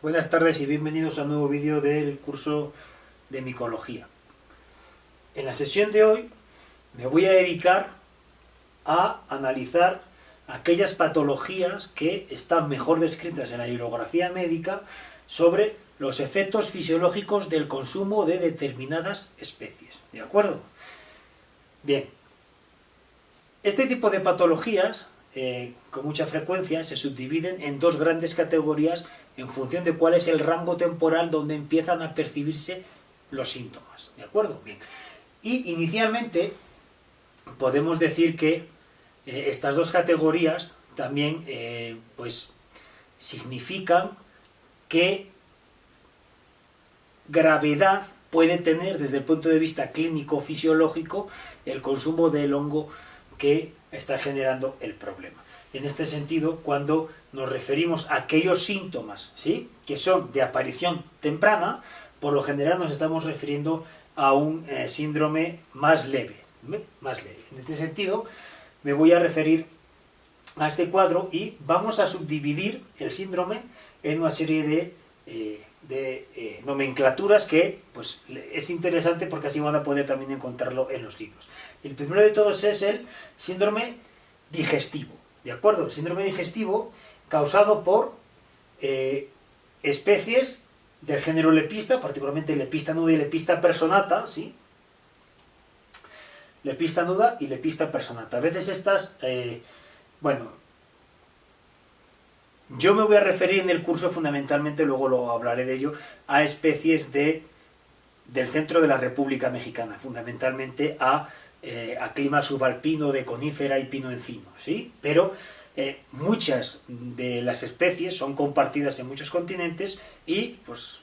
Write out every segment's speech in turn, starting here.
Buenas tardes y bienvenidos a un nuevo vídeo del curso de micología. En la sesión de hoy me voy a dedicar a analizar aquellas patologías que están mejor descritas en la bibliografía médica sobre los efectos fisiológicos del consumo de determinadas especies. ¿De acuerdo? Bien, este tipo de patologías con mucha frecuencia se subdividen en dos grandes categorías en función de cuál es el rango temporal donde empiezan a percibirse los síntomas. ¿De acuerdo? Bien. Y inicialmente podemos decir que estas dos categorías también pues significan qué gravedad puede tener desde el punto de vista clínico-fisiológico el consumo del hongo que está generando el problema. En este sentido, cuando nos referimos a aquellos síntomas, ¿sí?, que son de aparición temprana, por lo general nos estamos refiriendo a un síndrome más leve, más leve. En este sentido, me voy a referir a este cuadro y vamos a subdividir el síndrome en una serie de nomenclaturas que pues, es interesante porque así van a poder también encontrarlo en los libros. El primero de todos es el síndrome digestivo, ¿de acuerdo? El síndrome digestivo causado por especies del género lepista, particularmente lepista nuda y lepista personata, ¿sí? Lepista nuda y lepista personata. A veces estas, yo me voy a referir en el curso fundamentalmente, luego hablaré de ello, a especies del centro de la República Mexicana, fundamentalmente a clima subalpino de conífera y pino-encino, ¿sí? Pero muchas de las especies son compartidas en muchos continentes y pues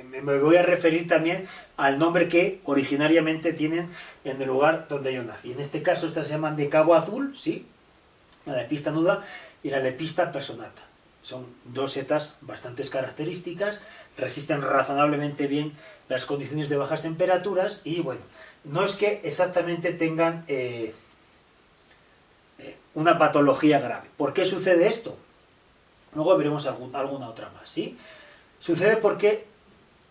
me voy a referir también al nombre que originariamente tienen en el lugar donde yo nací. En este caso estas se llaman de cabo azul, ¿sí?, la lepista nuda y la lepista personata. Son dos setas bastante características, resisten razonablemente bien las condiciones de bajas temperaturas y bueno, no es que exactamente tengan una patología grave. ¿Por qué sucede esto? Luego veremos alguna otra más, ¿sí? Sucede porque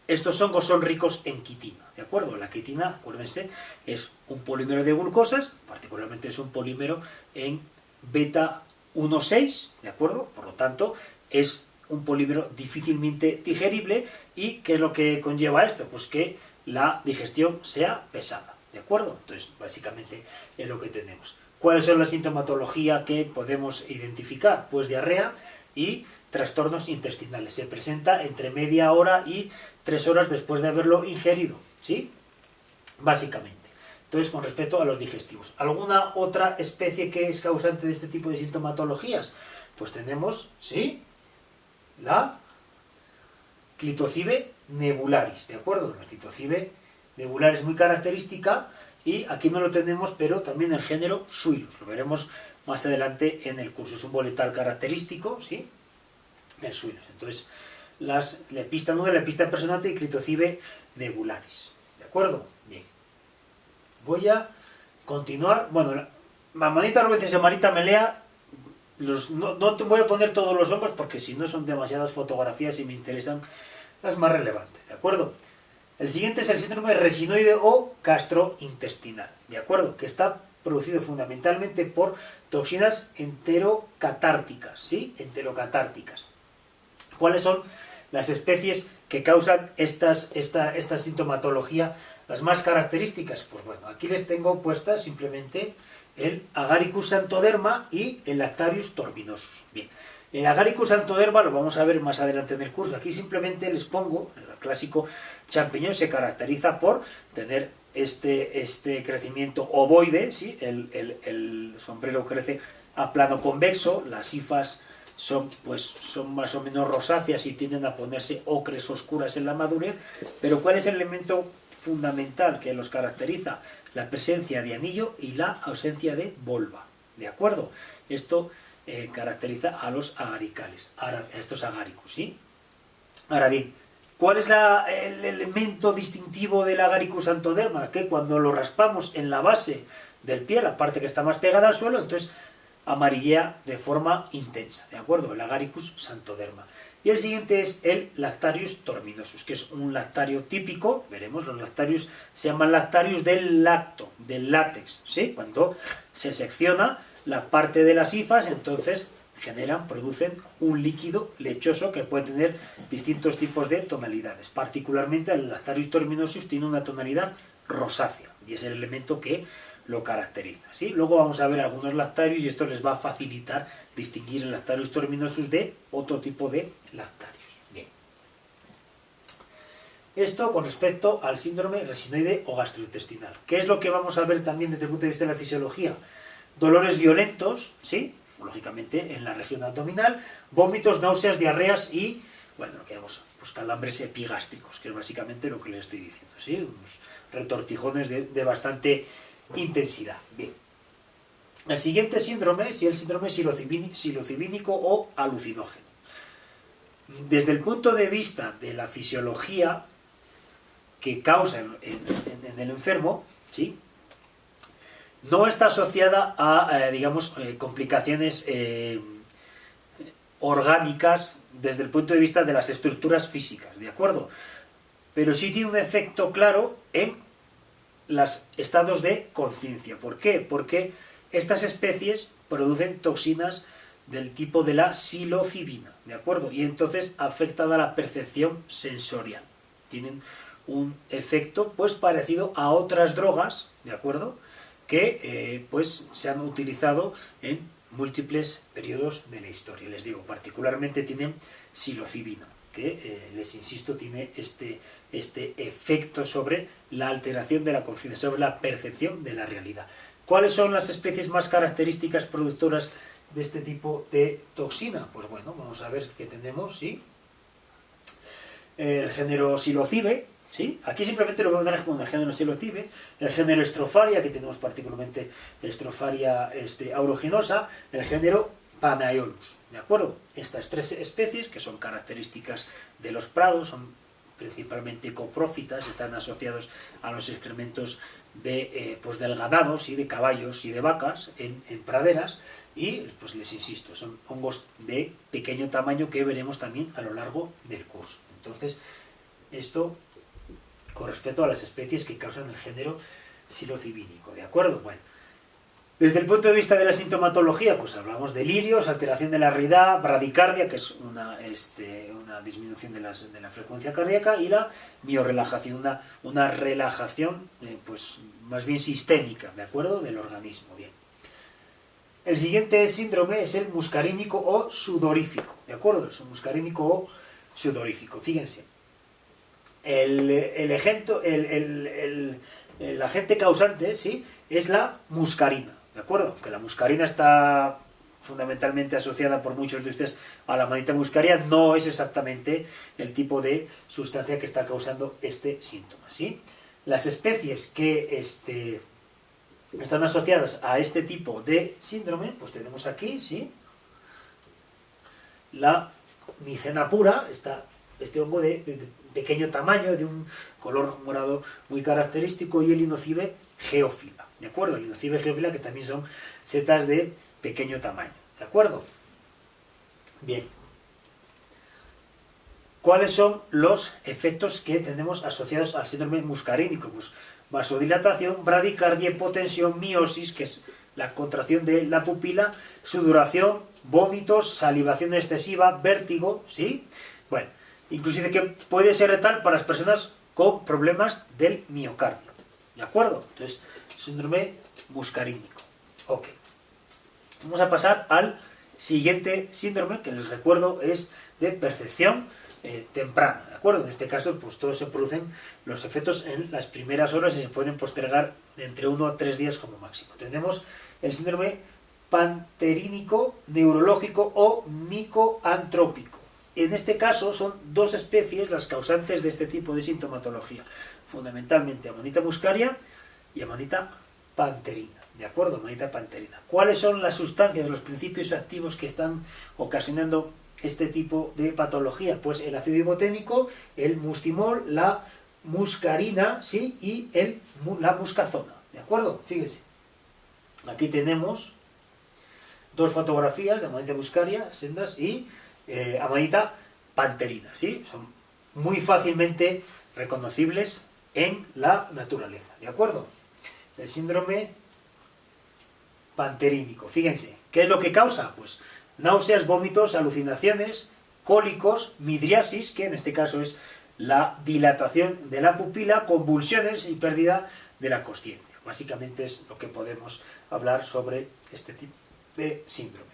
estos hongos son ricos en quitina, ¿de acuerdo? La quitina, acuérdense, es un polímero de glucosas, particularmente es un polímero en beta 1,6, ¿de acuerdo? Por lo tanto, es un polímero difícilmente digerible y ¿qué es lo que conlleva esto? Pues que la digestión sea pesada, ¿de acuerdo? Entonces, básicamente es lo que tenemos. ¿Cuáles son la sintomatología que podemos identificar? Pues diarrea y trastornos intestinales. Se presenta entre media hora y 3 horas después de haberlo ingerido, ¿sí? Básicamente. Entonces, con respecto a los digestivos. ¿Alguna otra especie que es causante de este tipo de sintomatologías? Pues tenemos, ¿sí?, la Clitocibe nebularis, ¿de acuerdo? La Clitocibe nebularis es muy característica y aquí no lo tenemos, pero también el género Suilus. Lo veremos más adelante en el curso. Es un boletal característico, ¿sí?, el Suilus. Entonces, las lepista nuda, lepista personata y Clitocibe nebularis, ¿de acuerdo? Bien. Voy a continuar. Bueno, Mamanita robensis y Marita melea, no te voy a poner todos los hongos porque si no son demasiadas fotografías y me interesan las más relevantes, ¿de acuerdo? El siguiente es el síndrome resinoide o gastrointestinal, ¿de acuerdo? Que está producido fundamentalmente por toxinas enterocatárticas, ¿sí? Enterocatárticas. ¿Cuáles son las especies que causan esta sintomatología? Las más características, pues bueno, aquí les tengo puestas simplemente el Agaricus xanthoderma y el Lactarius torminosus. Bien, el Agaricus xanthoderma lo vamos a ver más adelante en el curso. Aquí simplemente les pongo, el clásico champiñón se caracteriza por tener este crecimiento ovoide, ¿sí? El sombrero crece a plano convexo, las hifas son más o menos rosáceas y tienden a ponerse ocres oscuras en la madurez, pero ¿cuál es el elemento fundamental que los caracteriza? La presencia de anillo y la ausencia de volva, ¿de acuerdo? Esto caracteriza a los agaricales, a estos agaricus, ¿sí? Ahora bien, ¿cuál es el elemento distintivo del Agaricus xanthoderma? Que cuando lo raspamos en la base del pie, la parte que está más pegada al suelo, entonces amarillea de forma intensa, ¿de acuerdo? El Agaricus xanthoderma. Y el siguiente es el Lactarius torminosus, que es un lactario típico. Veremos, los lactarius se llaman lactarius del lacto, del látex, ¿sí? Cuando se secciona la parte de las hifas, entonces producen un líquido lechoso que puede tener distintos tipos de tonalidades. Particularmente el Lactarius torminosus tiene una tonalidad rosácea y es el elemento que lo caracteriza, ¿sí? Luego vamos a ver algunos lactarios y esto les va a facilitar distinguir el Lactarius torminosus de otro tipo de lactarios. Bien. Esto con respecto al síndrome resinoide o gastrointestinal. ¿Qué es lo que vamos a ver también desde el punto de vista de la fisiología? Dolores violentos, ¿sí? Lógicamente en la región abdominal, vómitos, náuseas, diarreas y, bueno, lo que llamamos pues, calambres epigástricos, que es básicamente lo que les estoy diciendo, ¿sí? Unos retortijones de bastante intensidad. Bien. El siguiente síndrome es el síndrome psilocibínico o alucinógeno. Desde el punto de vista de la fisiología que causa en el enfermo, ¿sí? No está asociada a, digamos, complicaciones orgánicas desde el punto de vista de las estructuras físicas, ¿de acuerdo? Pero sí tiene un efecto claro en los estados de conciencia. ¿Por qué? Porque estas especies producen toxinas del tipo de la psilocibina, ¿de acuerdo? Y entonces afectan a la percepción sensorial. Tienen un efecto pues parecido a otras drogas, ¿de acuerdo?, que pues se han utilizado en múltiples periodos de la historia. Les digo, particularmente tienen psilocibina, que les insisto, tiene este efecto sobre la alteración de la conciencia, sobre la percepción de la realidad. ¿Cuáles son las especies más características productoras de este tipo de toxina? Pues bueno, vamos a ver qué tenemos, ¿sí? El género Psilocybe, ¿sí? Aquí simplemente lo vamos a dar como el género Psilocybe, el género Stropharia, que tenemos particularmente Stropharia aeruginosa, el género Panaeolus, ¿de acuerdo? Estas tres especies, que son características de los prados, son principalmente coprófitas, están asociados a los excrementos pues del ganado, ¿sí? De caballos y de vacas en praderas, y pues les insisto, son hongos de pequeño tamaño que veremos también a lo largo del curso. Entonces, esto con respecto a las especies que causan el género psilocibínico, ¿de acuerdo? Bueno, desde el punto de vista de la sintomatología, pues hablamos de delirios, alteración de la realidad, bradicardia, que es una disminución de la frecuencia cardíaca, y la miorelajación, una relajación pues más bien sistémica, ¿de acuerdo?, del organismo. Bien. El siguiente síndrome es el muscarínico o sudorífico, ¿de acuerdo? Es un muscarínico o sudorífico. Fíjense, el agente causante, ¿sí?, es la muscarina, ¿de acuerdo? Que la muscarina está fundamentalmente asociada por muchos de ustedes a la Amanita muscaria, no es exactamente el tipo de sustancia que está causando este síntoma, ¿sí? Las especies que están asociadas a este tipo de síndrome, pues tenemos aquí, ¿sí?, la micena pura, este hongo de pequeño tamaño, de un color morado muy característico, y el Linocybe geófila, ¿de acuerdo? El Linocybe geófila, que también son setas de pequeño tamaño, ¿de acuerdo? Bien. ¿Cuáles son los efectos que tenemos asociados al síndrome muscarínico? Pues vasodilatación, bradicardia, hipotensión, miosis, que es la contracción de la pupila, sudoración, vómitos, salivación excesiva, vértigo, ¿sí? Bueno, inclusive que puede ser letal para las personas con problemas del miocardio, ¿de acuerdo? Entonces, síndrome muscarínico. Ok. Vamos a pasar al siguiente síndrome, que les recuerdo es de percepción temprana, ¿de acuerdo? En este caso, pues todos se producen los efectos en las primeras horas y se pueden postergar entre 1 a 3 días como máximo. Tenemos el síndrome panterínico neurológico o micoantrópico. En este caso son dos especies las causantes de este tipo de sintomatología, fundamentalmente Amanita muscaria y Amanita panterina, ¿de acuerdo? Amanita panterina. ¿Cuáles son las sustancias, los principios activos que están ocasionando este tipo de patología? Pues el ácido iboténico, el mustimol, la muscarina, ¿sí?, y la muscazona, ¿de acuerdo? Fíjense, aquí tenemos dos fotografías de Amanita muscaria, sendas, y Amanita panterina, ¿sí? Son muy fácilmente reconocibles en la naturaleza, ¿de acuerdo? El síndrome panterínico, fíjense, ¿qué es lo que causa? Pues náuseas, vómitos, alucinaciones, cólicos, midriasis, que en este caso es la dilatación de la pupila, convulsiones y pérdida de la consciencia. Básicamente es lo que podemos hablar sobre este tipo de síndrome.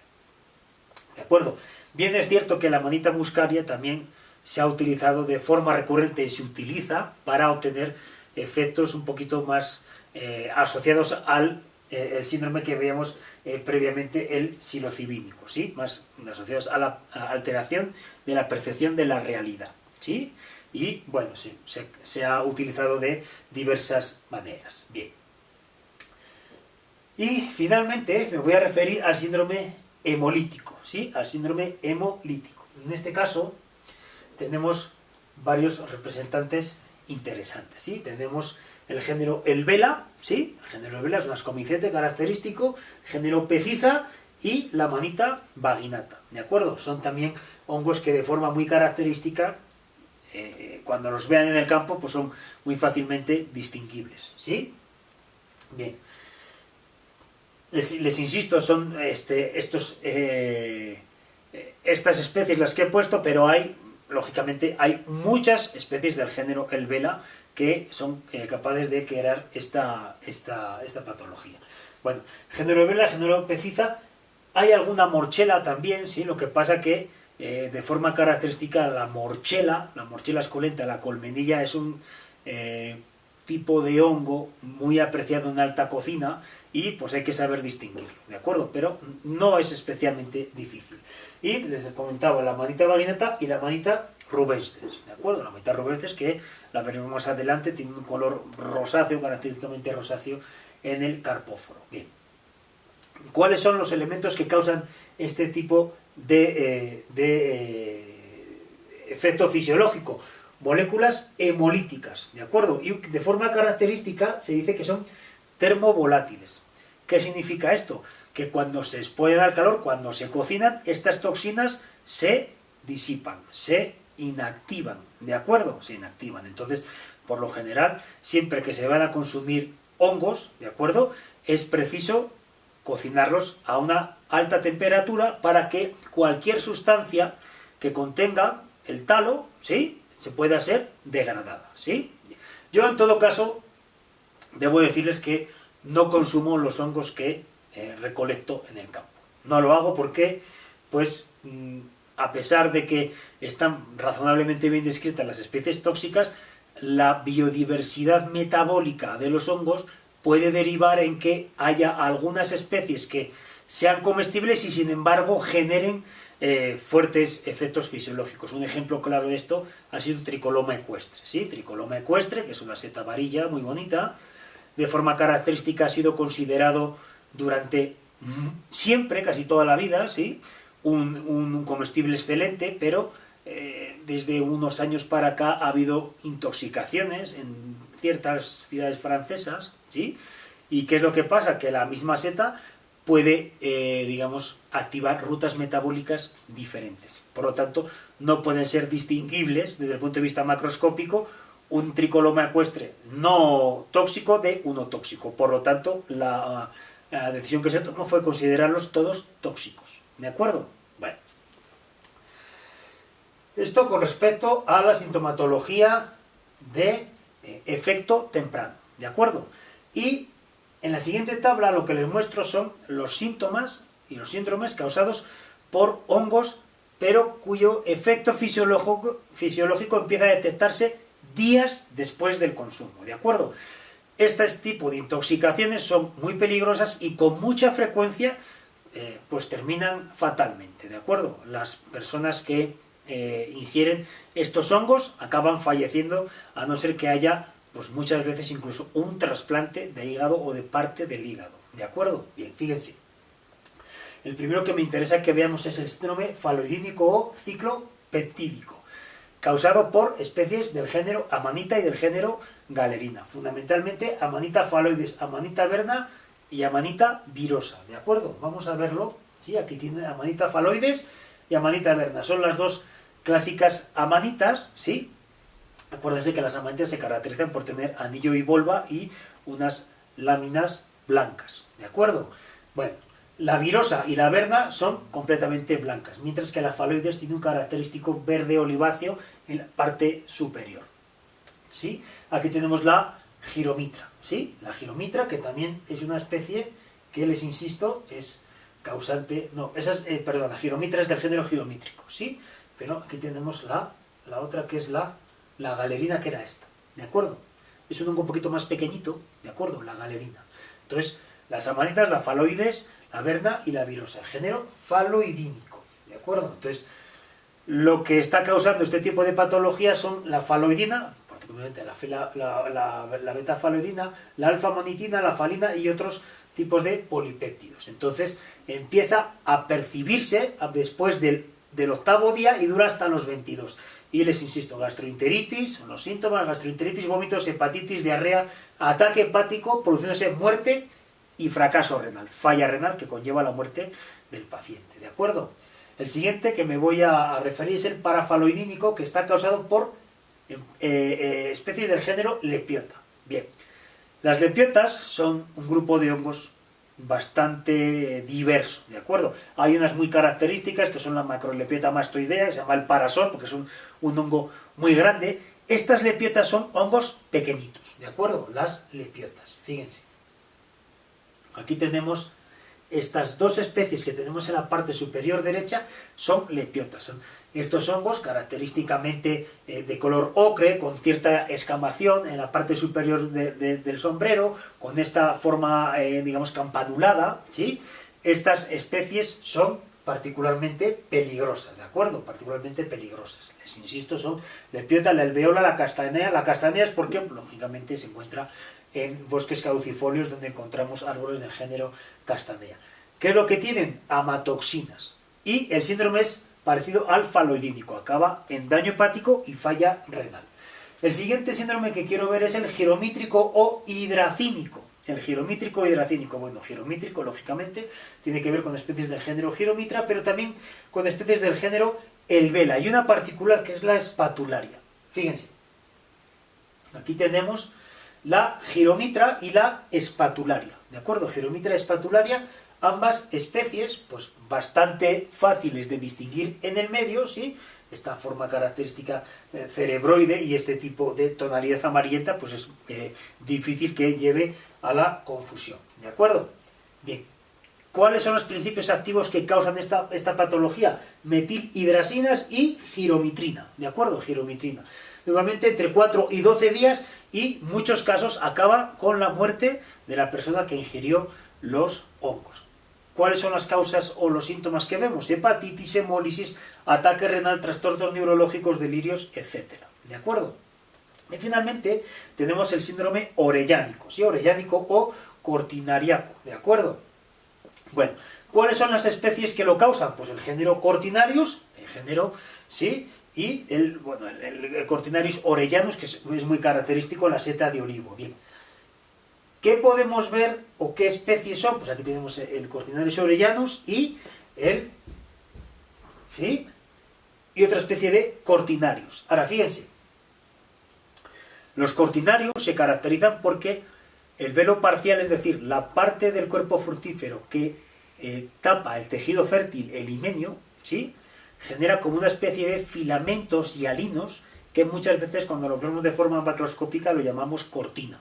¿De acuerdo? Bien, es cierto que la Amanita muscaria también se ha utilizado de forma recurrente y se utiliza para obtener efectos un poquito más asociados al el síndrome que veíamos previamente, el psilocibínico, ¿sí? Más asociados a la alteración de la percepción de la realidad, ¿sí? Y bueno, sí, se ha utilizado de diversas maneras. Bien. Y finalmente me voy a referir al síndrome hemolítico, ¿sí? Al síndrome hemolítico. En este caso tenemos varios representantes interesantes, ¿sí? Tenemos el género Elvela, ¿sí? El género Elvela es un ascomicete característico, el género Peciza y la Amanita vaginata, ¿de acuerdo? Son también hongos que de forma muy característica, cuando los vean en el campo, pues son muy fácilmente distinguibles, ¿sí? Bien. Les insisto, son estas especies las que he puesto, pero lógicamente, hay muchas especies del género Elvela que son capaces de crear esta patología. Bueno, género Elvela, género Peciza, hay alguna morchela también, ¿sí? Lo que pasa que de forma característica la morchela escolenta, la colmenilla, es un tipo de hongo muy apreciado en alta cocina y pues hay que saber distinguirlo, ¿de acuerdo? Pero no es especialmente difícil. Y les comentaba la Amanita vaginata y la Amanita rubenscens, ¿de acuerdo? La Amanita rubenscens, que la veremos más adelante, tiene un color rosáceo, característicamente rosáceo en el carpóforo. Bien. ¿Cuáles son los elementos que causan este tipo de efecto fisiológico? Moléculas hemolíticas, ¿de acuerdo? Y de forma característica se dice que son termovolátiles. ¿Qué significa esto? Que cuando se exponen al calor, cuando se cocinan, estas toxinas se disipan, se inactivan, ¿de acuerdo? Se inactivan. Entonces, por lo general, siempre que se van a consumir hongos, ¿de acuerdo?, es preciso cocinarlos a una alta temperatura para que cualquier sustancia que contenga el talo, ¿sí?, se pueda ser degradada, ¿sí? Yo, en todo caso, debo decirles que no consumo los hongos que recolecto en el campo. No lo hago porque, pues, a pesar de que están razonablemente bien descritas las especies tóxicas, la biodiversidad metabólica de los hongos puede derivar en que haya algunas especies que sean comestibles y sin embargo generen fuertes efectos fisiológicos. Un ejemplo claro de esto ha sido Tricoloma equestre, ¿sí? Tricoloma equestre, que es una seta amarilla muy bonita, de forma característica ha sido considerado durante siempre, casi toda la vida, ¿sí?, un comestible excelente, pero desde unos años para acá ha habido intoxicaciones en ciertas ciudades francesas, ¿sí? ¿Y qué es lo que pasa? Que la misma seta puede, digamos, activar rutas metabólicas diferentes. Por lo tanto, no pueden ser distinguibles desde el punto de vista macroscópico un Tricoloma equestre no tóxico de uno tóxico. Por lo tanto, la decisión que se tomó fue considerarlos todos tóxicos. ¿De acuerdo? Bueno. Esto con respecto a la sintomatología de efecto temprano. ¿De acuerdo? Y en la siguiente tabla lo que les muestro son los síntomas y los síndromes causados por hongos, pero cuyo efecto fisiológico empieza a detectarse días después del consumo, ¿de acuerdo? Este tipo de intoxicaciones son muy peligrosas y con mucha frecuencia pues terminan fatalmente, ¿de acuerdo? Las personas que ingieren estos hongos acaban falleciendo, a no ser que haya pues muchas veces incluso un trasplante de hígado o de parte del hígado, ¿de acuerdo? Bien, fíjense. El primero que me interesa que veamos es el síndrome faloidínico o ciclopeptídico, causado por especies del género Amanita y del género Galerina, fundamentalmente Amanita phalloides, Amanita verna y Amanita virosa, ¿de acuerdo? Vamos a verlo, ¿sí? Aquí tiene Amanita faloides y Amanita verna. Son las dos clásicas amanitas, ¿sí? Acuérdense que las amanitas se caracterizan por tener anillo y volva y unas láminas blancas, ¿de acuerdo? Bueno, la virosa y la verna son completamente blancas, mientras que la faloides tiene un característico verde oliváceo en la parte superior, ¿sí? Aquí tenemos la giromitra, ¿sí? La giromitra, que también es una especie que, les insisto, es causante... No, perdón, la giromitra es del género giromítrico, ¿sí? Pero aquí tenemos la otra, que es la galerina, que era esta, ¿de acuerdo? Es un hongo un poquito más pequeñito, ¿de acuerdo? La galerina. Entonces, las amanitas, la faloides, la verna y la virosa, el género faloidínico, ¿de acuerdo? Entonces, lo que está causando este tipo de patologías son la faloidina, particularmente la beta-faloidina, la alfa-amanitina, la falina y otros tipos de polipéptidos. Entonces, empieza a percibirse después del octavo día y dura hasta los 22. Y les insisto, gastroenteritis, son los síntomas: gastroenteritis, vómitos, hepatitis, diarrea, ataque hepático, produciéndose muerte y fracaso renal, falla renal que conlleva la muerte del paciente, ¿de acuerdo? El siguiente que me voy a referir es el parafaloidínico, que está causado por especies del género Lepiota. Bien, las lepiotas son un grupo de hongos bastante diverso, ¿de acuerdo? Hay unas muy características, que son la macrolepiota mastoidea, que se llama el parasol, porque es un hongo muy grande. Estas lepiotas son hongos pequeñitos, ¿de acuerdo? Las lepiotas, fíjense. Aquí tenemos estas dos especies que tenemos en la parte superior derecha, son lepiotas. Son estos hongos característicamente de color ocre, con cierta escamación en la parte superior del sombrero, con esta forma, digamos, campanulada, ¿sí? Estas especies son particularmente peligrosas, ¿de acuerdo? Particularmente peligrosas. Les insisto, son lepiota, la alveola, la castanea. La castanea es porque, lógicamente, se encuentra en bosques caducifolios donde encontramos árboles del género castanea. ¿Qué es lo que tienen? Amatoxinas. Y el síndrome es parecido al faloidínico, acaba en daño hepático y falla renal. El siguiente síndrome que quiero ver es el giromítrico o hidracínico. El giromítrico o hidracínico, bueno, giromítrico lógicamente tiene que ver con especies del género Giromitra, pero también con especies del género Elvela, y una particular que es la espatularia. Fíjense, aquí tenemos la giromitra y la espatularia, ¿de acuerdo? Giromitra y espatularia, ambas especies, pues bastante fáciles de distinguir en el medio, ¿sí? Esta forma característica cerebroide y este tipo de tonalidad amarillenta, pues es difícil que lleve a la confusión, ¿de acuerdo? Bien, ¿cuáles son los principios activos que causan esta patología? Metilhidrasinas y giromitrina, ¿de acuerdo? Giromitrina. Nuevamente entre 4 y 12 días, y en muchos casos acaba con la muerte de la persona que ingirió los hongos. ¿Cuáles son las causas o los síntomas que vemos? Hepatitis, hemólisis, ataque renal, trastornos neurológicos, delirios, etc. ¿De acuerdo? Y finalmente tenemos el síndrome orellánico, ¿sí? Orellánico o cortinariaco, ¿de acuerdo? Bueno, ¿cuáles son las especies que lo causan? Pues el género Cortinarius, el género, ¿sí? Y el Cortinarius orellanus, que es muy característico, la seta de olivo. Bien. ¿Qué podemos ver o qué especies son? Pues aquí tenemos el Cortinarius orellanus y ¿sí? Y otra especie de Cortinarius. Ahora, fíjense. Los Cortinarius se caracterizan porque el velo parcial, es decir, la parte del cuerpo fructífero que tapa el tejido fértil, el himenio, ¿sí? Genera como una especie de filamentos y halinos que muchas veces, cuando lo vemos de forma macroscópica, lo llamamos cortina.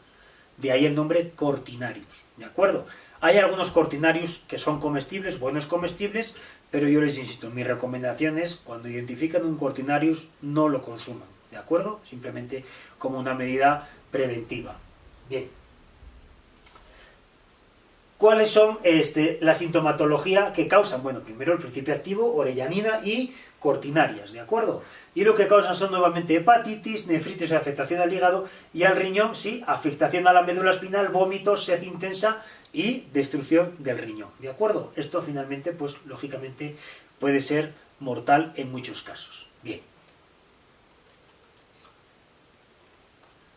De ahí el nombre Cortinarius, ¿de acuerdo? Hay algunos Cortinarius que son comestibles, buenos comestibles, pero yo les insisto, mi recomendación es, cuando identifican un Cortinarius, no lo consuman, ¿de acuerdo? Simplemente como una medida preventiva. Bien. ¿Cuáles son la sintomatología que causan? Bueno, primero el principio activo, orellanina y cortinarias, ¿de acuerdo? Y lo que causan son nuevamente hepatitis, nefritis o afectación al hígado y al riñón, sí, afectación a la médula espinal, vómitos, sed intensa y destrucción del riñón, ¿de acuerdo? Esto finalmente, pues lógicamente, puede ser mortal en muchos casos. Bien.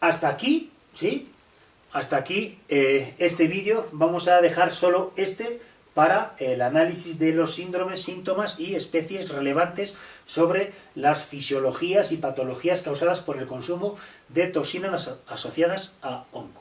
Hasta aquí, ¿sí? Hasta aquí este vídeo. Vamos a dejar solo este para el análisis de los síndromes, síntomas y especies relevantes sobre las fisiologías y patologías causadas por el consumo de toxinas asociadas a hongos.